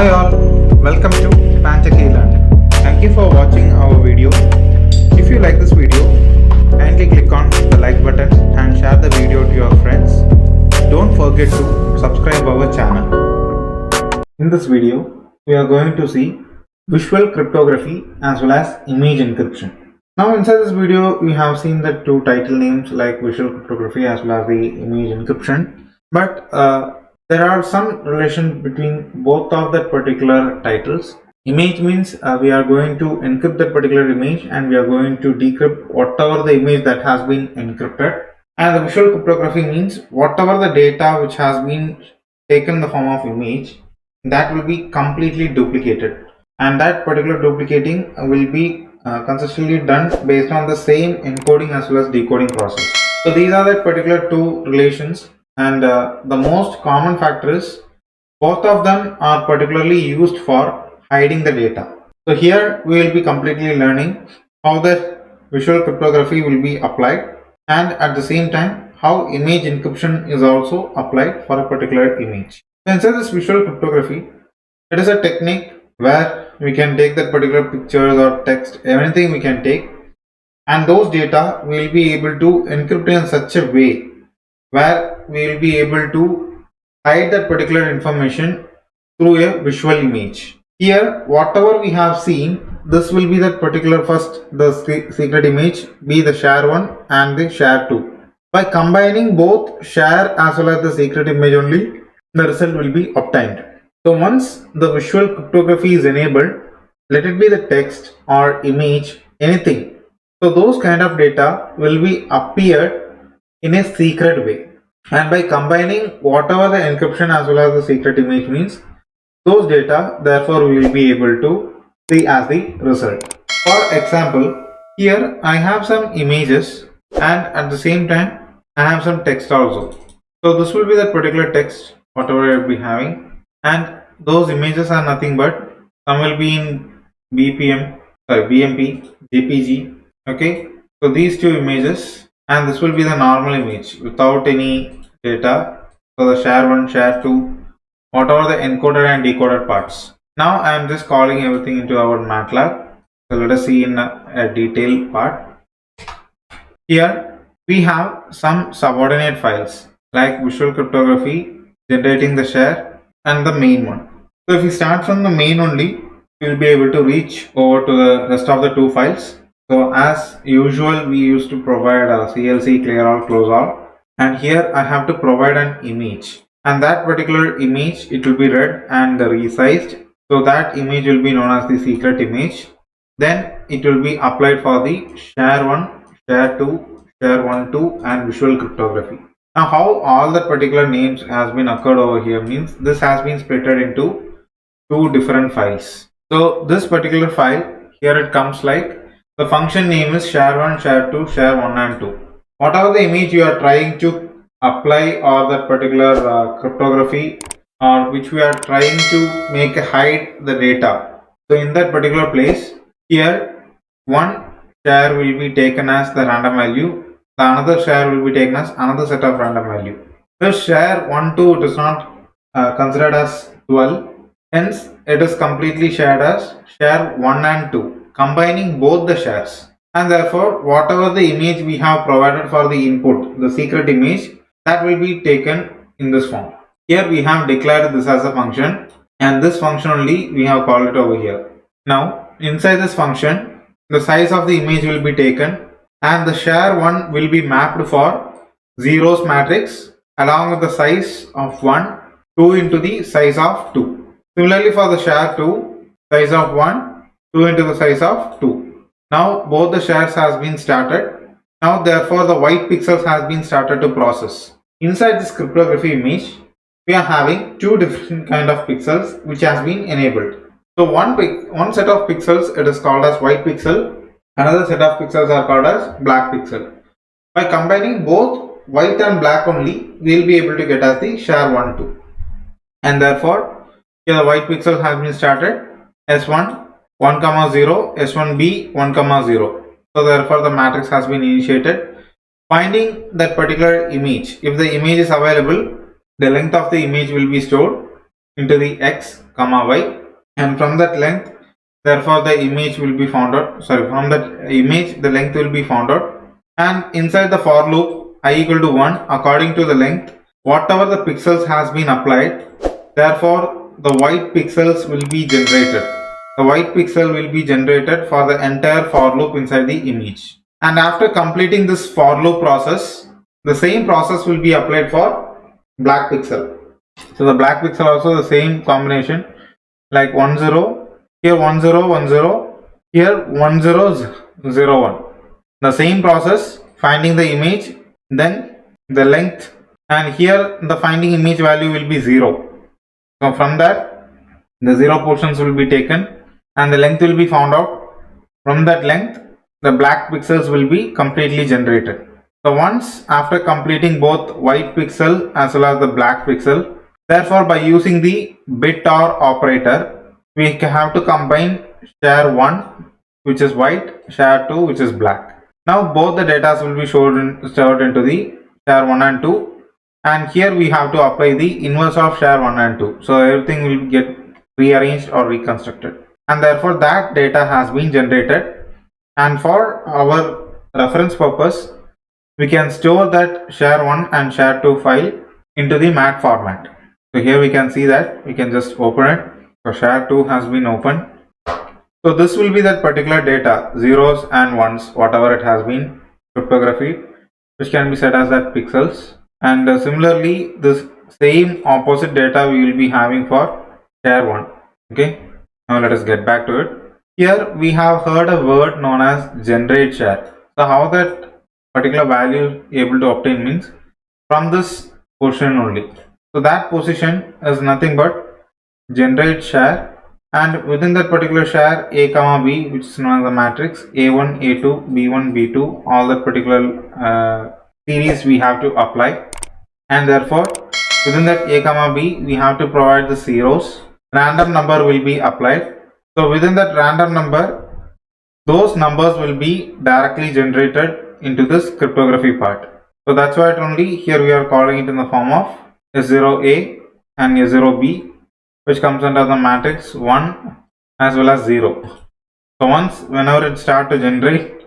Hi all, welcome to pantechelearning. Thank you for watching our video. If you like this video, kindly click on the like button and share the video to your friends. Don't forget to subscribe our channel. In this video, we are going to see visual cryptography as well as image encryption. Now inside this video, we have seen the two title names like visual cryptography as well as the image encryption. But there are some relation between both of that particular titles. Image means we are going to encrypt that particular image and we are going to decrypt whatever the image that has been encrypted. And the visual cryptography means whatever the data which has been taken in the form of image, that will be completely duplicated, and that particular duplicating will be consistently done based on the same encoding as well as decoding process. So these are the particular two relations, and the most common factor is both of them are particularly used for hiding the data. So here we will be completely learning how the visual cryptography will be applied, and at the same time how image encryption is also applied for a particular image. So inside this visual cryptography, it is a technique where we can take that particular pictures or text, anything we can take, and those data we will be able to encrypt in such a way where we will be able to hide that particular information through a visual image. Here whatever we have seen, this will be that particular first the secret image, be the share 1 and the share 2. By combining both share as well as the secret image only, the result will be obtained. So once the visual cryptography is enabled, let it be the text or image, anything, so those kind of data will be appeared in a secret way, and by combining whatever the encryption as well as the secret image means, those data therefore we will be able to see as the result. For example, here I have some images and at the same time I have some text also. So this will be that particular text whatever I will be having, and those images are nothing but some will be in BMP, JPG. Okay, so these two images, and this will be the normal image without any data. So the share 1, share 2, whatever the encoded and decoded parts. Now I am just calling everything into our MATLAB. So let us see in a detailed part. Here we have some subordinate files like visual cryptography, generating the share, and the main one. So if we start from the main only, we will be able to reach over to the rest of the two files. So as usual, we used to provide a CLC, clear all, close all, and here I have to provide an image, and that particular image, it will be read and resized. So that image will be known as the secret image. Then it will be applied for the share 1, share 2, share 1, 2 and visual cryptography. Now how all the particular names has been occurred over here means this has been splitted into two different files. So this particular file, here it comes like the function name is share 1, share 2, share 1 and 2. Whatever the image you are trying to apply or that particular cryptography or which we are trying to make hide the data. So in that particular place, here one share will be taken as the random value, the another share will be taken as another set of random value. So share 1, 2 it is not considered as 12, hence it is completely shared as share 1 and 2, combining both the shares, and therefore whatever the image we have provided for the input, the secret image, that will be taken in this form. Here we have declared this as a function, and this function only we have called it over here. Now inside this function, the size of the image will be taken and the share 1 will be mapped for zeros matrix along with the size of 1, 2 into the size of 2. Similarly for the share 2, size of 1, 2 into the size of 2. Now both the shares has been started. Now therefore the white pixels has been started to process. Inside this cryptography image, we are having two different kind of pixels which has been enabled. So one set of pixels, it is called as white pixel, another set of pixels are called as black pixel. By combining both white and black only, we will be able to get as the share 1, 2. And therefore here the white pixel has been started S1 1, 0, S1B 1, 0. So therefore the matrix has been initiated. Finding that particular image, if the image is available, the length of the image will be stored, into the x comma y, and from that length, therefore the image will be found out. Sorry, from that image the length will be found out, and inside the for loop I equal to 1, according to the length, whatever the pixels has been applied, therefore the white pixels will be generated. The white pixel will be generated for the entire for loop inside the image. And after completing this for loop process, the same process will be applied for black pixel. So the black pixel also the same combination, like 1 0, here 1 0 1 0, here 1 0 0 1. The same process, finding the image, then the length, and here the finding image value will be 0. So from that the 0 portions will be taken and the length will be found out. From that length the black pixels will be completely generated. So once after completing both white pixel as well as the black pixel, therefore by using the bit or operator, we have to combine share 1 which is white, share 2 which is black. Now both the data will be stored into the share 1 and 2, and here we have to apply the inverse of share 1 and 2. So everything will get rearranged or reconstructed, and therefore that data has been generated. And for our reference purpose, we can store that share 1 and share 2 file into the mat format. So here we can see that we can just open it. So share 2 has been opened. So this will be that particular data, zeros and ones, whatever it has been cryptography, which can be set as that pixels. And similarly this same opposite data we will be having for share 1. Okay, now let us get back to it. Here we have heard a word known as generate share. So how that particular value able to obtain means from this position only. So that position is nothing but generate share, and within that particular share a comma b, which is known as the matrix a1 a2 b1 b2, all that particular series we have to apply, and therefore within that a comma b we have to provide the zeros. Random number will be applied. So within that random number, those numbers will be directly generated into this cryptography part. So that's why only here we are calling it in the form of S0A and S0B, which comes under the matrix 1 as well as 0. So once whenever it starts to generate,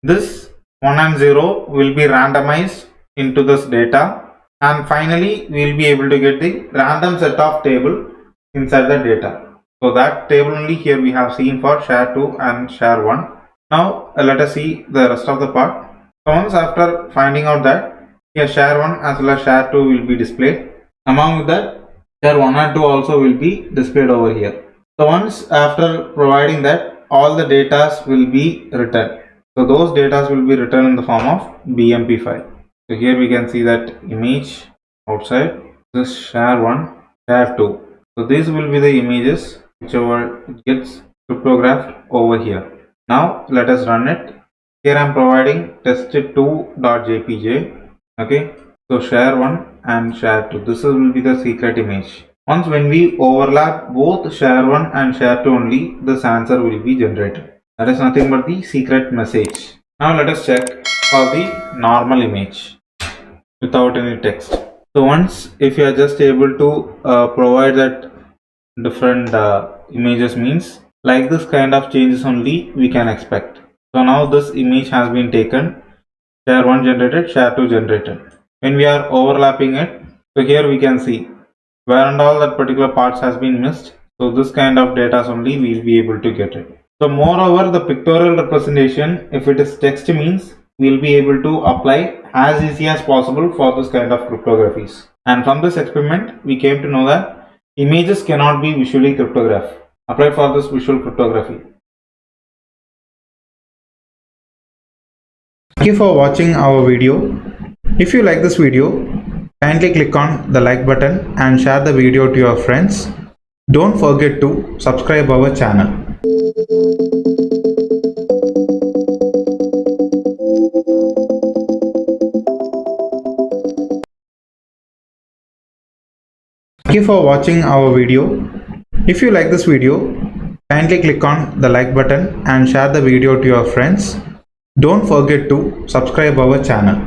this 1 and 0 will be randomized into this data, and finally we will be able to get the random set of table inside the data. So that table only here we have seen for share 2 and share 1. Now let us see the rest of the part. So once after finding out that here share 1 as well as share 2 will be displayed, along with that share 1 and 2 also will be displayed over here. So once after providing that, all the data will be written. So those data will be written in the form of BMP file. So here we can see that image outside, this share 1, share 2. So these will be the images whichever gets cryptographed over here. Now let us run it. Here I am providing test2.jpg. Okay, so share 1 and share 2, this will be the secret image. Once when we overlap both share 1 and share 2 only, this answer will be generated. That is nothing but the secret message. Now let us check for the normal image without any text. So once if you are just able to provide that different images, means like this kind of changes only we can expect. So now this image has been taken, share 1 generated, share 2 generated. When we are overlapping it, so here we can see where and all that particular parts has been missed. So this kind of data only we will be able to get it. So moreover, the pictorial representation, if it is text, means we will be able to apply as easy as possible for this kind of cryptographies. And from this experiment we came to know that images cannot be visually cryptographed. Apply for this visual cryptography. Thank you for watching our video. If you like this video, kindly click on the like button and share the video to your friends. Don't forget to subscribe our channel. Thank you for watching our video. If you like this video, kindly click on the like button and share the video to your friends. Don't forget to subscribe our channel.